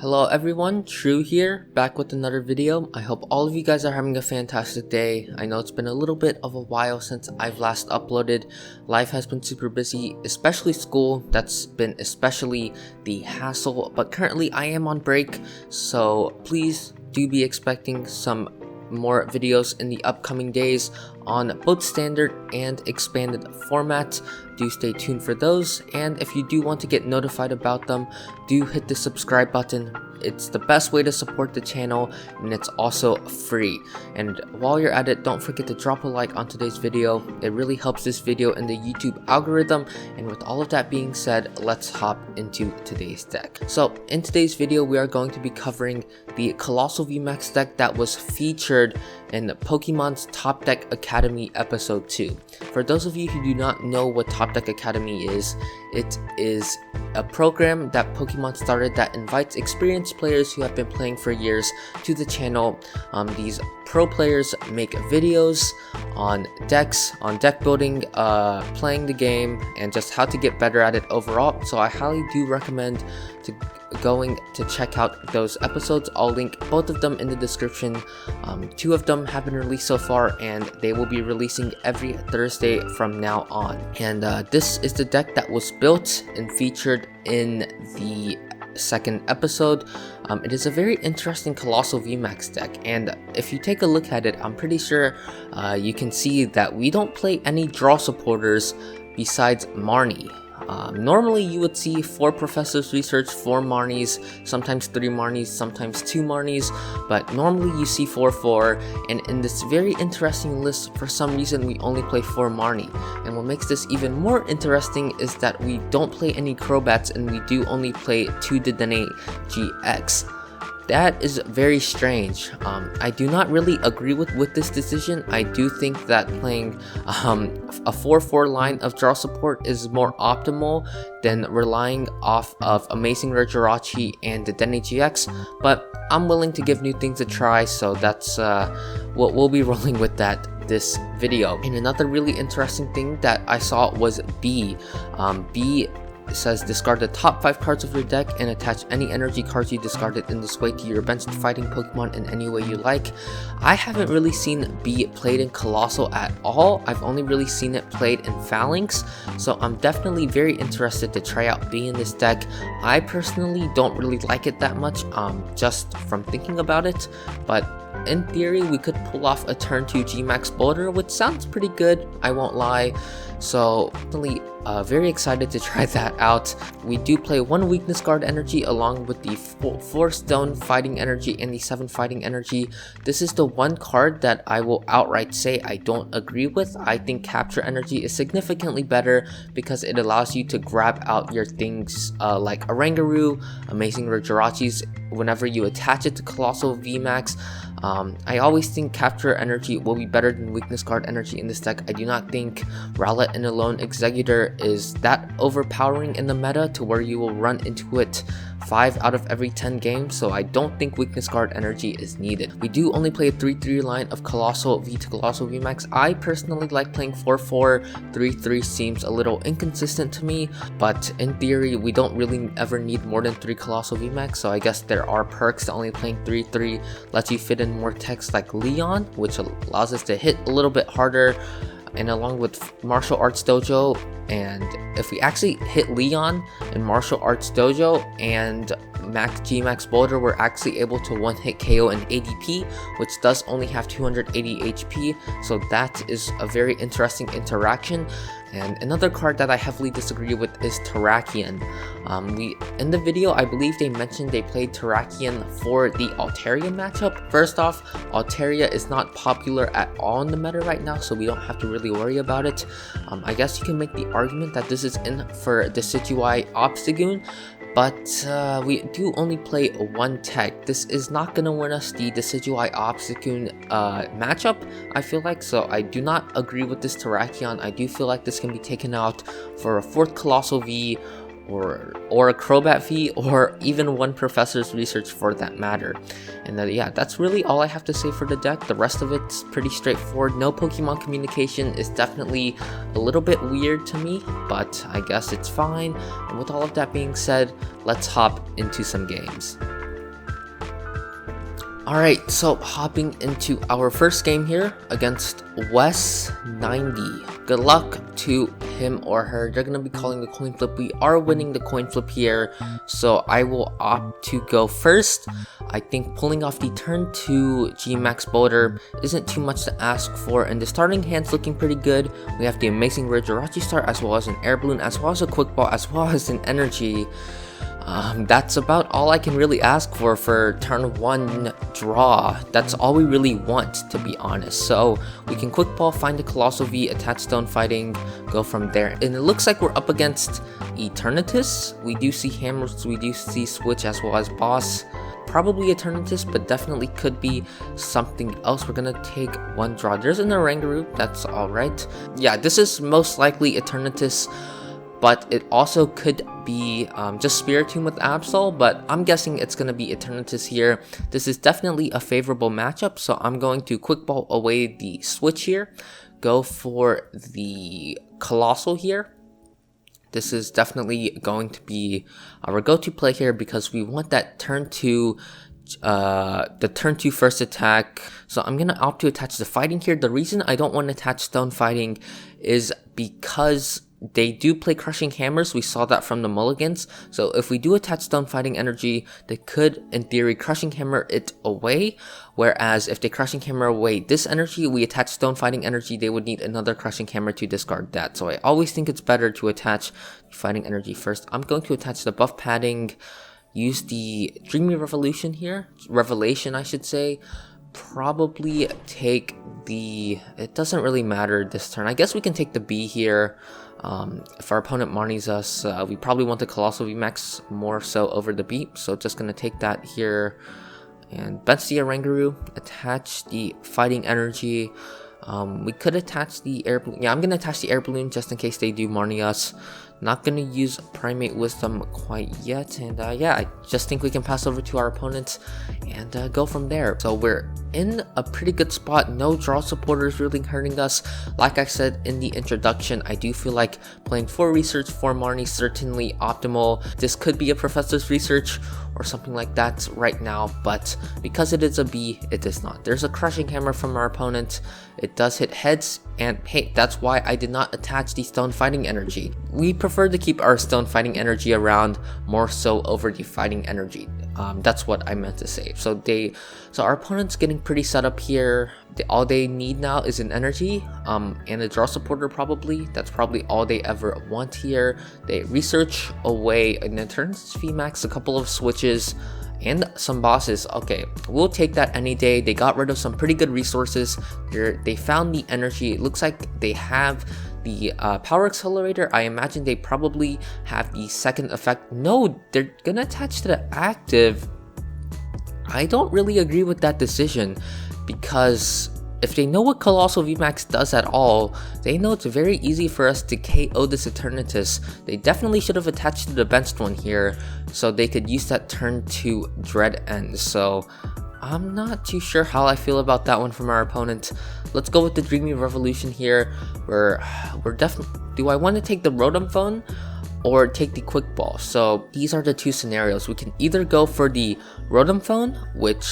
Hello everyone, True here, back with another video. I hope all of you guys are having a fantastic day. I know it's been a little bit of a while since I've last uploaded. Life has been super busy, especially school. That's been especially the hassle, but currently I am on break, so please do be expecting some more videos in the upcoming days on both standard and expanded format. Do stay tuned for those, and if you do want to get notified about them, do hit the subscribe button. It's the best way to support the channel, and it's also free. And while you're at it, don't forget to drop a like on today's video. It really helps this video in the YouTube algorithm. And with all of that being said, let's hop into today's deck. So in today's video, we are going to be covering the Coalossal VMAX deck that was featured in Pokemon's Top Deck Academy Episode 2. For those of you who do not know what Top Deck Academy is, it is a program that Pokemon started that invites experienced players who have been playing for years to the channel. These pro players make videos on decks, on deck building, playing the game, and just how to get better at it overall. So I highly do recommend going to check out those episodes. I'll link both of them in the description. Two of them have been released so far, and they will be releasing every Thursday from now on. And this is the deck that was built and featured in the second episode. It is a very interesting Coalossal VMAX deck, and if you take a look at it, I'm pretty sure you can see that we don't play any draw supporters besides Marnie. Normally you would see 4 Professor's Research, 4 Marnies, sometimes 3 Marnies, sometimes 2 Marnies, but normally you see 4, and in this very interesting list, for some reason we only play 4 Marnie. And what makes this even more interesting is that we don't play any Crobats, and we do only play 2 Dedenne-GX. That is very strange. I do not really agree with this decision. I do think that playing a 4-4 line of draw support is more optimal than relying off of Amazing Rare Jirachi and Dedenne-GX, but I'm willing to give new things a try, so that's what we'll be rolling with that this video. And another really interesting thing that I saw was Bea. Bea says discard the top 5 cards of your deck and attach any energy cards you discarded in this way to your bench fighting Pokemon in any way you like. I haven't really seen Bea played in Coalossal at all. I've only really seen it played in Phalanx, so I'm definitely very interested to try out Bea in this deck. I personally don't really like it that much, just from thinking about it, but in theory we could pull off a turn 2 G-Max Boulder, which sounds pretty good, I won't lie. So definitely very excited to try that out. We do play 1 Weakness Guard energy along with the 4 Stone Fighting energy and the 7 Fighting energy. This is the one card that I will outright say I don't agree with. I think Capture energy is significantly better because it allows you to grab out your things like Oranguru, Amazing Rare Jirachis whenever you attach it to Coalossal VMAX. I always think Capture energy will be better than Weakness Guard energy in this deck. I do not think Rowlet and Alone Executor is that overpowering in the meta to where you will run into it 5 out of every 10 games, so I don't think Weakness Guard energy is needed. We do only play a 3-3 line of Coalossal V to Coalossal VMAX. I personally like playing 4-4. 3-3 seems a little inconsistent to me, but in theory we don't really ever need more than 3 Coalossal VMAX, so I guess there are perks to only playing 3-3. Lets you fit in more text like Leon, which allows us to hit a little bit harder, and along with Martial Arts Dojo. And if we actually hit Leon in Martial Arts Dojo and G-Max Boulder, we're actually able to 1-hit KO an ADP, which does only have 280 HP, so that is a very interesting interaction. And another card that I heavily disagree with is Terrakion. In the video, I believe they mentioned they played Terrakion for the Altaria matchup. First off, Altaria is not popular at all in the meta right now, so we don't have to really worry about it. I guess you can make the argument that this is in for Decidueye Obstagoon, but we do only play 1 tech. This is not going to win us the Decidueye Obstagoon matchup, I feel like, so I do not agree with this Terrakion. I do feel like this can be taken out for a 4th Coalossal V, or a Crobat V, or even 1 Professor's Research for that matter. And yeah, that's really all I have to say for the deck. The rest of it's pretty straightforward. No Pokemon communication is definitely a little bit weird to me, but I guess it's fine. And with all of that being said, let's hop into some games. Alright, so hopping into our first game here against Wes90. Good luck to him or her. They're going to be calling the coin flip. We are winning the coin flip here, so I will opt to go first. I think pulling off the turn 2 G-Max Boulder isn't too much to ask for, and the starting hand's looking pretty good. We have the amazing rare Jirachi start, as well as an air balloon, as well as a quick ball, as well as an energy. That's about all I can really ask for turn 1 draw. That's all we really want, to be honest. So we can quick ball, find the Coalossal V, attach stone fighting, go from there. And it looks like we're up against Eternatus. We do see hammers, we do see Switch as well as boss. Probably Eternatus, but definitely could be something else. We're gonna take 1 draw. There's an Oranguru, that's alright. Yeah, this is most likely Eternatus, but it also could be just Spiritomb with Absol, but I'm guessing it's going to be Eternatus here. This is definitely a favorable matchup, so I'm going to quick ball away the Switch here, go for the Coalossal here. This is definitely going to be our go-to play here because we want that turn 2 the turn 2 first attack. So I'm gonna opt to attach the fighting here. The reason I don't want to attach stone fighting is because they do play crushing hammers. We saw that from the mulligans. So if we do attach stone fighting energy, they could in theory crushing hammer it away, whereas if they crushing hammer away this energy, we attach stone fighting energy, they would need another crushing hammer to discard that. So I always think it's better to attach fighting energy first. I'm going to attach the buff padding, use the Dreamy Revolution here, Revelation I should say, probably take the, it doesn't really matter this turn. I guess we can take the B here. If our opponent Marnies us, we probably want the Coalossal VMAX more so over the B, so just gonna take that here and bench the Oranguru, attach the fighting energy. We could attach the air balloon. Yeah, I'm gonna attach the air balloon just in case they do Marnie us. Not gonna use Primate Wisdom quite yet, and yeah, I just think we can pass over to our opponents and go from there. So we're in a pretty good spot. No draw supporters really hurting us. Like I said in the introduction, I do feel like playing for research for Marnie certainly optimal. This could be a professor's research or something like that right now, but because it is a B, it is not. There's a crushing hammer from our opponent. It does hit heads, and hey, that's why I did not attach the stone fighting energy. We prefer to keep our stone fighting energy around more so over the fighting energy. That's what I meant to say. So our opponent's getting pretty set up here. All they need now is an energy and a draw supporter probably. That's probably all they ever want here. They research away an Eternatus VMAX, a couple of switches, and some bosses. Okay, we'll take that any day. They got rid of some pretty good resources. They found the energy. It looks like they have the power accelerator. I imagine they probably have the second effect. No, they're gonna attach to the active. I don't really agree with that decision, because if they know what Coalossal VMAX does at all, they know it's very easy for us to KO this Eternatus. They definitely should have attached to the benched one here, so they could use that turn 2 Dread End. So I'm not too sure how I feel about that one from our opponent. Let's go with the Dreamy Revolution here. We're definitely, do I want to take the Rotom Phone or take the quick ball? So these are the two scenarios. We can either go for the Rotom Phone, which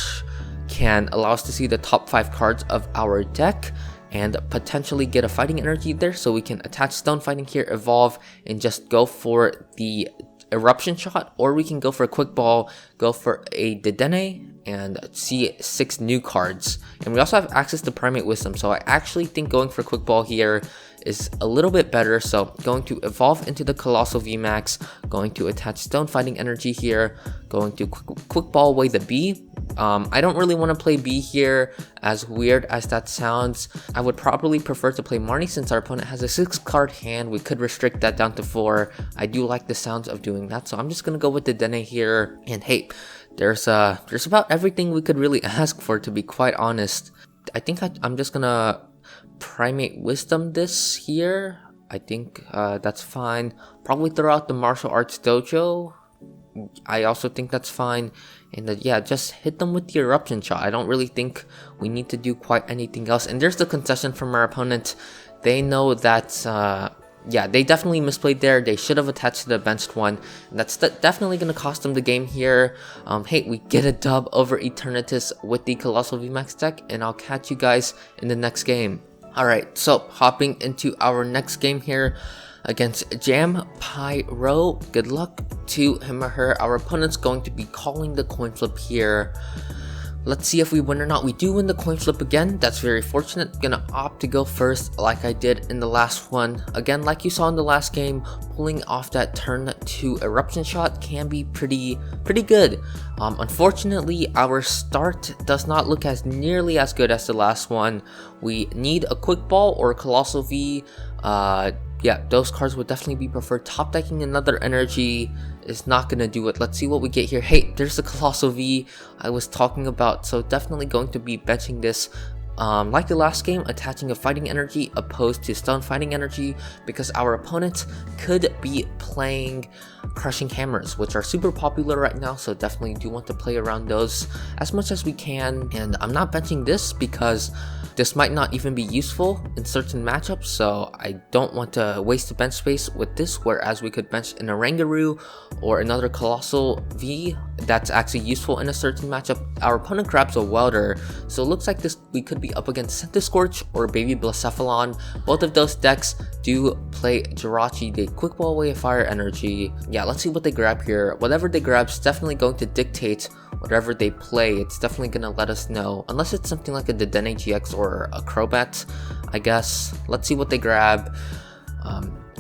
can allow us to see the top 5 cards of our deck and potentially get a fighting energy there, so we can attach stone fighting here, evolve, and just go for the eruption shot, or we can go for a quick ball, go for a Dedenne, and see 6 new cards. And we also have access to Primate Wisdom, so I actually think going for a quick ball here is a little bit better. So going to evolve into the Coalossal VMAX, going to attach stone fighting energy here, going to quick ball away the B. I don't really want to play B here, as weird as that sounds. I would probably prefer to play Marnie since our opponent has a 6-card hand. We could restrict that down to 4. I do like the sounds of doing that, so I'm just gonna go with the Dene here. And hey, there's about everything we could really ask for, to be quite honest. I think I'm just gonna Primate Wisdom this here. I think that's fine. Probably throw out the Martial Arts Dojo. I also think that's fine. And yeah, just hit them with the eruption shot. I don't really think we need to do quite anything else. And there's the concession from our opponent. They know that yeah, they definitely misplayed there. They should have attached to the benched one. And that's definitely going to cost them the game here. Hey, we get a dub over Eternatus with the Coalossal VMAX deck, and I'll catch you guys in the next game. Alright, so hopping into our next game here against Jam Pyro. Good luck to him or her. Our opponent's going to be calling the coin flip here. Let's see if we win or not. We do win the coin flip again. That's very fortunate. Gonna opt to go first like I did in the last one. Again, like you saw in the last game, pulling off that turn 2 eruption shot can be pretty good. Unfortunately, our start does not look as nearly as good as the last one. We need a quick ball or Coalossal V. Yeah, those cards would definitely be preferred. Top decking another energy is not gonna do it. Let's see what we get here. Hey, there's the Coalossal V I was talking about. So definitely going to be benching this. Like the last game, attaching a fighting energy opposed to stone fighting energy, because our opponents could be playing crushing hammers, which are super popular right now, so definitely do want to play around those as much as we can. And I'm not benching this because this might not even be useful in certain matchups, so I don't want to waste the bench space with this, whereas we could bench an Oranguru or another Coalossal V that's actually useful in a certain matchup. Our opponent grabs a Welder, so it looks like this we could be up against Scorch or Baby Blacephalon. Both of those decks do play Jirachi. They quick ball away a fire energy. Yeah, let's see what they grab here. Whatever they grab is definitely going to dictate whatever they play. It's definitely going to let us know, unless it's something like a Dedenne-GX or a Crobat, I guess. Let's see what they grab.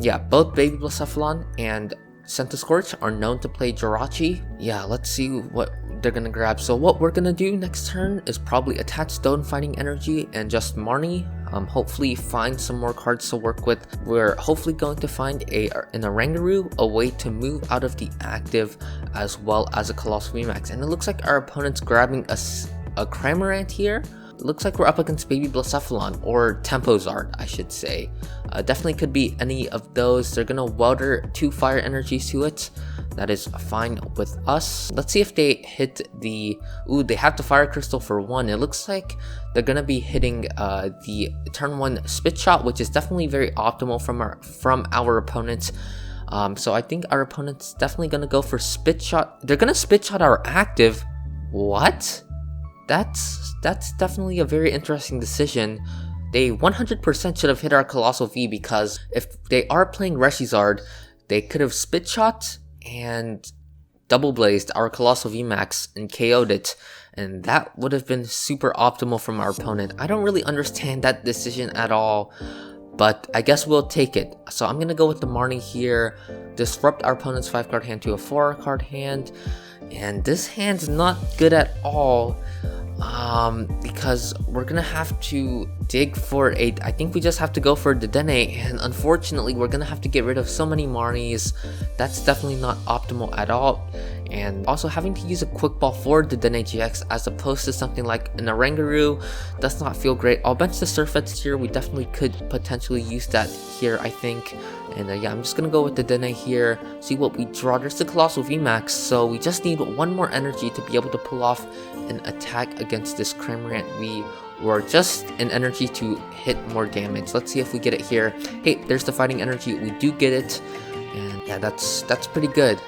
Yeah, both Baby Blacephalon and Scorch are known to play Jirachi. Yeah, let's see what they're gonna grab. So what we're gonna do next turn is probably attach Stone Fighting Energy and just Marnie. Hopefully find some more cards to work with. We're hopefully going to find an Oranguru, a way to move out of the active, as well as a Coalossal VMAX. And it looks like our opponent's grabbing a Cramorant here. It looks like we're up against Baby Blacephalon, or Tempozard, I should say. Definitely could be any of those. They're gonna welder 2 fire energies to it. That is fine with us. Let's see if they hit the... Ooh, they have the Fire Crystal for 1. It looks like they're gonna be hitting the turn 1 Spit Shot, which is definitely very optimal from our opponents. So I think our opponent's definitely gonna go for Spit Shot. They're gonna Spit Shot our active. What? That's definitely a very interesting decision. They 100% should have hit our Coalossal V, because if they are playing Reshizard, they could have Spit Shot and Double Blazed our Coalossal VMAX and KO'd it, and that would have been super optimal from our opponent. I don't really understand that decision at all, but I guess we'll take it. So I'm gonna go with the Marnie here, disrupt our opponent's 5-card hand to a 4-card hand, and this hand's not good at all. Because we're gonna have to dig for I think we just have to go for Dedenne, and unfortunately we're gonna have to get rid of so many Marnies. That's definitely not optimal at all. And also having to use a quick ball for Dedenne-GX as opposed to something like an Oranguru does not feel great. I'll bench the Sirfetch'd here. We definitely could potentially use that here, I think. And yeah, I'm just gonna go with the Dedenne here, see what we draw. There's the Coalossal VMAX, so we just need 1 more energy to be able to pull off an attack against this Cramorant V, or just an energy to hit more damage. Let's see if we get it here. Hey, there's the fighting energy. We do get it, and yeah, that's pretty good.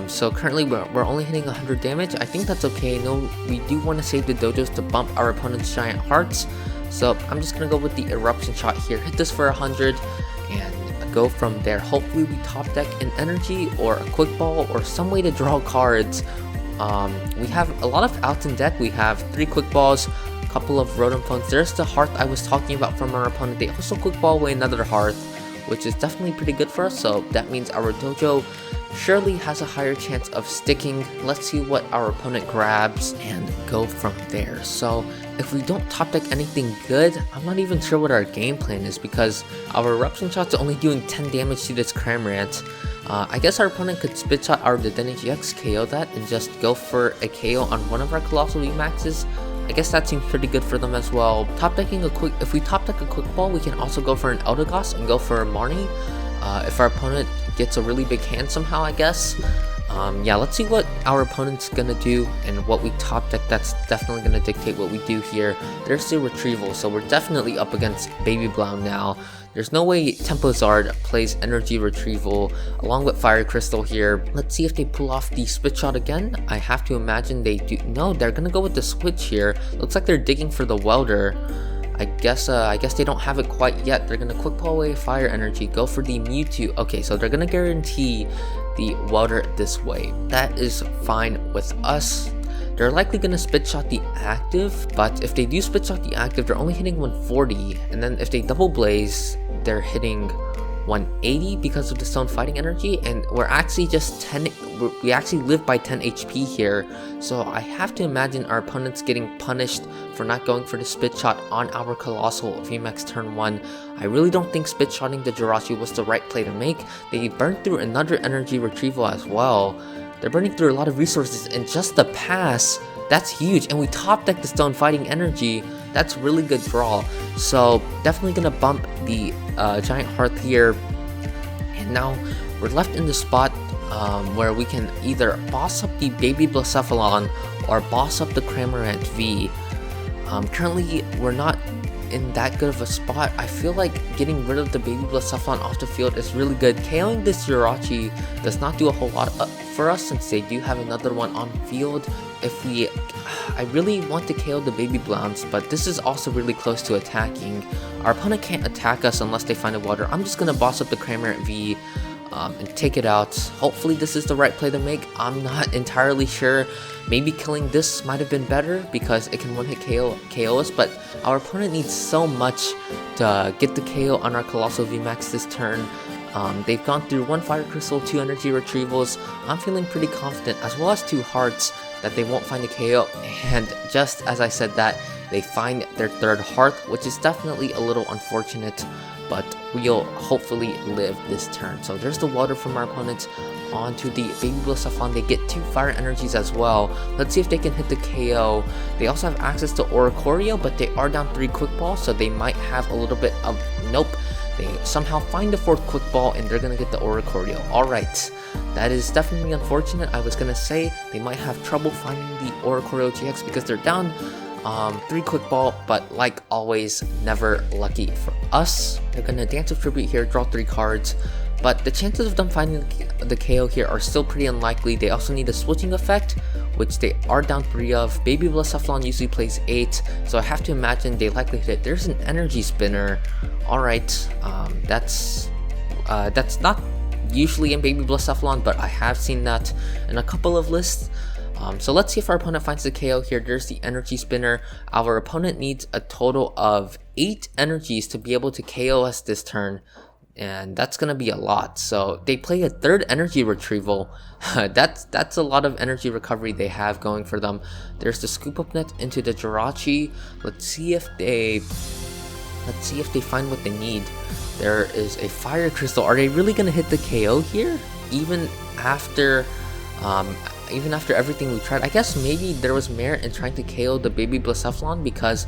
So currently we're only hitting 100 damage. I think that's okay. No, we do want to save the dojos to bump our opponent's giant hearts. So I'm just gonna go with the eruption shot here. Hit this for 100 and go from there. Hopefully we top deck an energy or a quick ball or some way to draw cards. We have a lot of outs in deck. We have 3 quick balls, a couple of Rotom Phones. There's the hearth I was talking about from our opponent. They also quick ball away another hearth, which is definitely pretty good for us. So that means our dojo surely has a higher chance of sticking. Let's see what our opponent grabs and go from there. So if we don't top deck anything good, I'm not even sure what our game plan is, because our eruption shot's only doing 10 damage to this Cramorant. I guess our opponent could spit shot our Dedenne-GX, KO that, and just go for a KO on one of our Coalossal VMAXs. I guess that seems pretty good for them as well. If we top deck a quick ball, we can also go for an Eldegoss and go for a Marnie. If our opponent gets a really big hand somehow, I guess. Yeah, let's see what our opponent's gonna do and what we top deck. That's definitely gonna dictate what we do here. There's the retrieval, so we're definitely up against Baby Blau now. There's no way Tempo-Zard plays Energy Retrieval along with Fire Crystal here. Let's see if they pull off the Spit Shot again. I have to imagine they do. No, they're gonna go with the Switch here. Looks like they're digging for the Welder. I guess they don't have it quite yet. They're gonna Quick Ball away Fire Energy, go for the Mewtwo. Okay, so they're gonna guarantee the Welder this way. That is fine with us. They're likely gonna Spit Shot the active, but if they do Spit Shot the active, they're only hitting 140, and then if they Double Blaze, they're hitting 180 because of the Stone Fighting Energy, and we're actually just 10. We actually live by 10 HP here, so I have to imagine our opponent's getting punished for not going for the Spit Shot on our Coalossal VMAX turn 1. I really don't think Spit Shotting the Jirachi was the right play to make. They burned through another Energy Retrieval as well. They're burning through a lot of resources, and just the pass, that's huge. And we top deck the Stone Fighting Energy. That's really good draw. So definitely gonna bump the Giant Hearth here. And now we're left in the spot where we can either boss up the Baby Blacephalon or boss up the Cramorant V. Currently, we're not in that good of a spot. I feel like getting rid of the Baby Blacephalon off the field is really good. KOing this Jirachi does not do a whole lot for us since they do have another one on field. I really want to KO the Baby Blounce, but this is also really close to attacking. Our opponent can't attack us unless they find a Water. I'm just gonna boss up the Cramorant V and take it out. Hopefully this is the right play to make. I'm not entirely sure. Maybe killing this might have been better because it can one-hit KO us, but our opponent needs so much to get the KO on our Coalossal VMAX this turn. They've gone through 1 Fire Crystal, 2 Energy Retrievals. I'm feeling pretty confident, as well as 2 Hearts, that they won't find a KO. And just as I said that, they find their 3rd Hearth, which is definitely a little unfortunate, but we'll hopefully live this turn. So there's the Water from our opponents onto the Baby Blacephalon. They get 2 Fire Energies as well. Let's see if they can hit the KO. They also have access to Oranguru, but they are down 3 Quick Balls, so they might have a little bit of... Nope. They somehow find the 4th Quick Ball and they're gonna get the Oranguru. Alright, that is definitely unfortunate. I was gonna say they might have trouble finding the Oranguru GX because they're down 3 Quick Ball, but like always, never lucky for us. They're gonna Dance of Tribute here, draw 3 cards, but the chances of them finding the KO here are still pretty unlikely. They also need a switching effect, which they are down 3 of. Baby Blacephalon usually plays 8, so I have to imagine they likely hit it. There's an Energy Spinner. Alright, that's not usually in Baby Blacephalon, but I have seen that in a couple of lists. So let's see if our opponent finds the KO here. There's the Energy Spinner. Our opponent needs a total of 8 energies to be able to KO us this turn, and that's gonna be a lot. So they play a 3rd Energy Retrieval. That's a lot of energy recovery they have going for them. There's the Scoop Up Net into the Jirachi. Let's see if they find what they need. There is a Fire Crystal. Are they really gonna hit the KO here? Even after everything we tried? I guess maybe there was merit in trying to KO the Baby Blacephalon because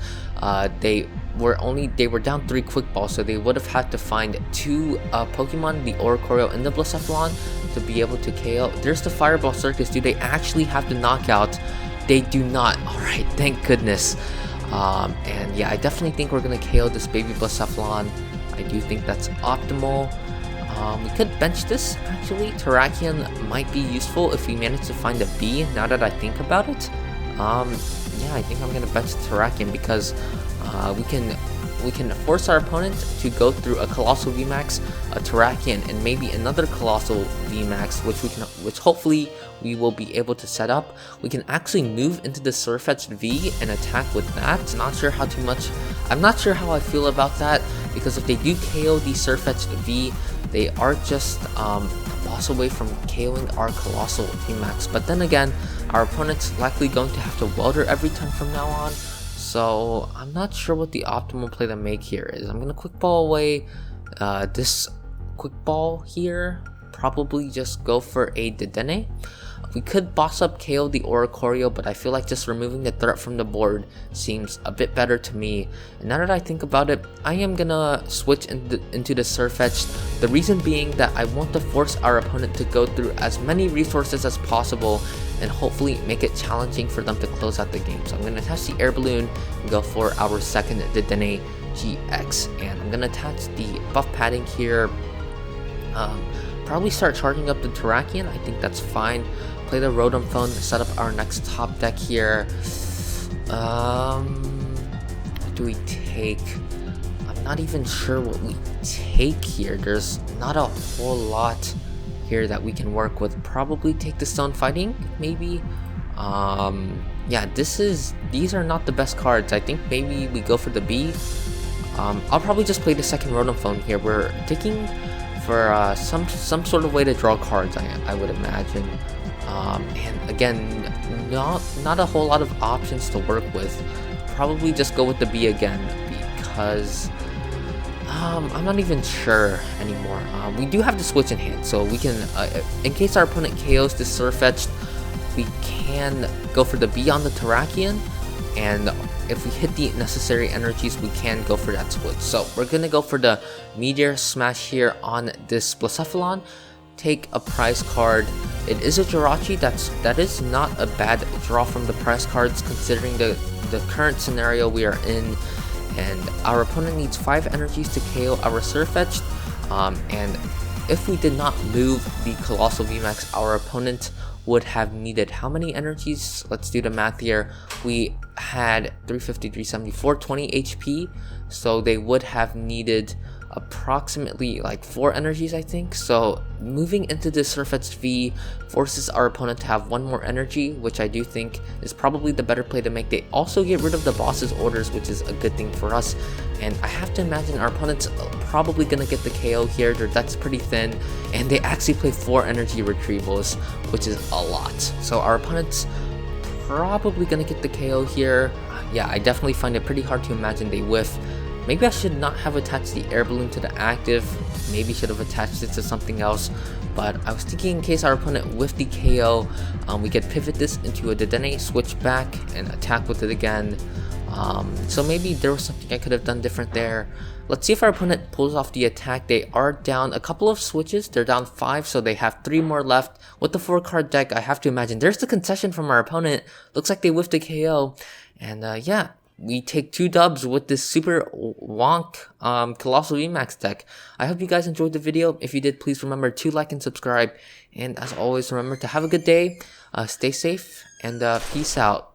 they were down 3 Quick Balls, so they would have had to find 2 Pokemon, the Oranguru and the Blacephalon, to be able to KO. There's the Fireball Circus. Do they actually have the knockout? They do not. Alright, thank goodness. And yeah, I definitely think we're gonna KO this Baby Blacephalon. I do think that's optimal. We could bench this, actually. Terrakion might be useful if we manage to find a B, now that I think about it. Yeah, I think I'm gonna bench Terrakion because we can force our opponent to go through a Coalossal VMAX, a Terrakion, and maybe another Coalossal VMAX, which hopefully we will be able to set up. We can actually move into the Sirfetch'd V and attack with that. I'm not sure how I feel about that, because if they do KO the Sirfetch'd V, they are just a boss away from KOing our Coalossal VMAX. But then again, our opponent's likely going to have to Welder every turn from now on, so I'm not sure what the optimal play to make here is. I'm gonna Quick Ball away this Quick Ball here, probably just go for a Dedenne. We could boss up KO the Oranguru, but I feel like just removing the threat from the board seems a bit better to me. And now that I think about it, I am gonna switch into the Sirfetch'd. The reason being that I want to force our opponent to go through as many resources as possible and hopefully make it challenging for them to close out the game. So I'm gonna attach the Air Balloon and go for our 2nd Dedenne Dedenne-GX, and I'm gonna attach the buff padding here. Probably start charging up the Terrakion. I think that's fine. Play the Rotom Phone, set up our next top deck here. What do we take? I'm not even sure what we take here. There's not a whole lot here that we can work with. Probably take the Stone Fighting, maybe. Yeah, these are not the best cards. I think maybe we go for the Bea. I'll probably just play the second Rotom Phone here. We're taking for some sort of way to draw cards, I would imagine. And again, not a whole lot of options to work with. Probably just go with the Bea again, because I'm not even sure anymore. We do have the Switch in hand, so we can, in case our opponent KOs the Sirfetch'd, we can go for the Bea on the Terrakion, and if we hit the necessary energies, we can go for that Switch. So we're gonna go for the Meteor Smash here on this Blacephalon. Take a prize card. It is a Jirachi. That is not a bad draw from the prize cards, considering the current scenario we are in. And our opponent needs 5 energies to KO our Sirfetch'd. And if we did not move the Coalossal VMAX, our opponent would have needed how many energies? Let's do the math here. We had 350, 370, 420 HP, so they would have needed approximately like 4 energies, I think. So moving into the Sirfetch'd V forces our opponent to have 1 more energy, which I do think is probably the better play to make. They also get rid of the boss's orders, which is a good thing for us. And I have to imagine our opponent's probably gonna get the KO here. That's pretty thin, and they actually play 4 energy retrievals, which is a lot. So our opponent's probably gonna get the KO here. Yeah, I definitely find it pretty hard to imagine they whiff. Maybe I should not have attached the air balloon to the active. Maybe should have attached it to something else. But I was thinking in case our opponent whiffed the KO, we could pivot this into a Dedenne, switch back, and attack with it again. So maybe there was something I could have done different there. Let's see if our opponent pulls off the attack. They are down a couple of switches. They're down 5, so they have 3 more left. With the 4-card deck, I have to imagine there's the concession from our opponent. Looks like they whiffed a KO. And yeah, we take 2 dubs with this super wonk Coalossal VMAX deck. I hope you guys enjoyed the video. If you did, please remember to like and subscribe. And as always, remember to have a good day, stay safe, and peace out.